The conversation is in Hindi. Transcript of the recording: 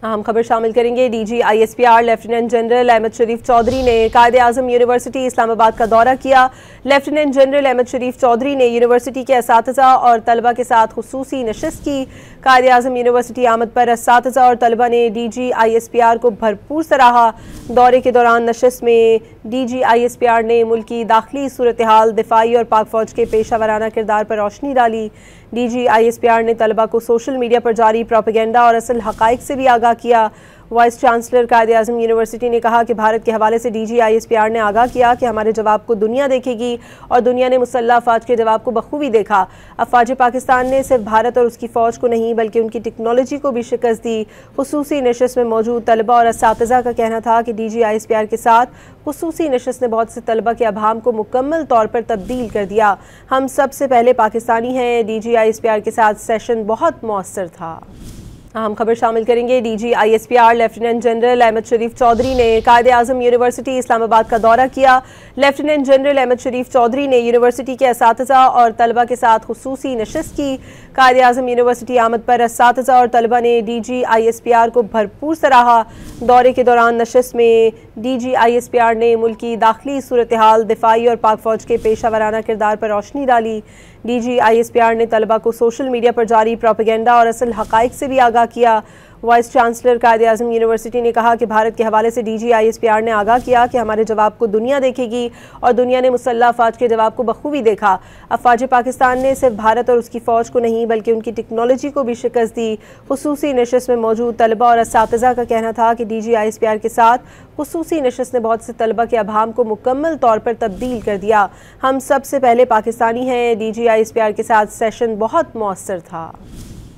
अहम खबर शामिल करेंगे। DG ISPR lieutenant general Ahmad Sharif Chaudhry ने कायदे-आज़म यूनिवर्सिटी इस्लामाबाद का दौरा किया। लेफ्टिनेंट जनरल अहमद शरीफ चौधरी ने यूनिवर्सिटी के असातिज़ा और तलबा के साथ खुसूसी नशिस्त की। कायदे-आज़म यूनिवर्सिटी आमद पर असातिज़ा और तलबा ने डीजी आईएसपीआर को भरपूर सराहा। दौरे के दौरान नशिस्त में डीजी आईएसपीआर ने मुल्की दाखिली सूरत हाल, दिफाई और पाक फौज के पेशा वराना किरदार पर रोशनी डाली। डीजी आईएसपीआर ने तलबा को सोशल मीडिया पर जारी प्रोपेगेंडा और असल हक़ाइक़ से भी आगाह किया। वाइस चांसलर कायदे-आज़म यूनिवर्सिटी ने कहा कि भारत के हवाले से डीजी आईएसपीआर ने आगाह किया कि हमारे जवाब को दुनिया देखेगी और दुनिया ने मुसल्लह अफवाज के जवाब को बखूबी देखा। अफवाज पाकिस्तान ने सिर्फ भारत और उसकी फ़ौज को नहीं बल्कि उनकी टेक्नोलॉजी को भी शिकस्त दी। खुसूसी नशिस्त में मौजूद तलबा और असातिज़ा का कहना था कि डीजी आईएसपीआर के साथ खुसूसी नशिस्त ने बहुत से तलबा के अभाम को मुकम्मल तौर पर तब्दील कर दिया। हम सबसे पहले पाकिस्तानी हैं। डीजी आईएसपीआर के साथ सेशन बहुत मौसर था। अहम खबर शामिल करेंगे। DG ISPR lieutenant general Ahmad Sharif Chaudhry ने कायदे-आज़म यूनिवर्सिटी इस्लामाबाद का दौरा किया। लेफ्टिनेंट जनरल अहमद शरीफ चौधरी ने यूनिवर्सिटी के असातिज़ा और तलबा के साथ खुसूसी नशिस्त की। कायदे-आज़म यूनिवर्सिटी आमद पर असातिज़ा और तलबा ने डीजी आईएसपीआर को भरपूर सराहा। दौरे के दौरान नशिस्त में डीजी आईएसपीआर ने मुल्की दाखिली सूरत हाल, दिफाई और पाक फौज के पेशा वराना किरदार पर रोशनी डाली। डीजी आईएसपीआर ने तलबा को सोशल मीडिया पर जारी प्रोपेगेंडा और असल हक़ाइक़ से भी आगाह किया। वाइस चांसलर कायदे-आज़म यूनिवर्सिटी ने कहा कि भारत के हवाले से डीजी आईएसपीआर ने आगाह किया कि हमारे जवाब को दुनिया देखेगी और दुनिया ने मुसल्लह अफवाज के जवाब को बखूबी देखा। अफवाज पाकिस्तान ने सिर्फ भारत और उसकी फ़ौज को नहीं बल्कि उनकी टेक्नोलॉजी को भी शिकस्त दी। खुसूसी नशिस्त में मौजूद तलबा और असातिज़ा का कहना था कि डीजी आईएसपीआर के साथ खुसूसी नशिस्त ने बहुत से तलबा के अभाम को मुकम्मल तौर पर तब्दील कर दिया। हम सबसे पहले पाकिस्तानी हैं। डीजी आईएसपीआर के साथ सेशन बहुत मौसर था।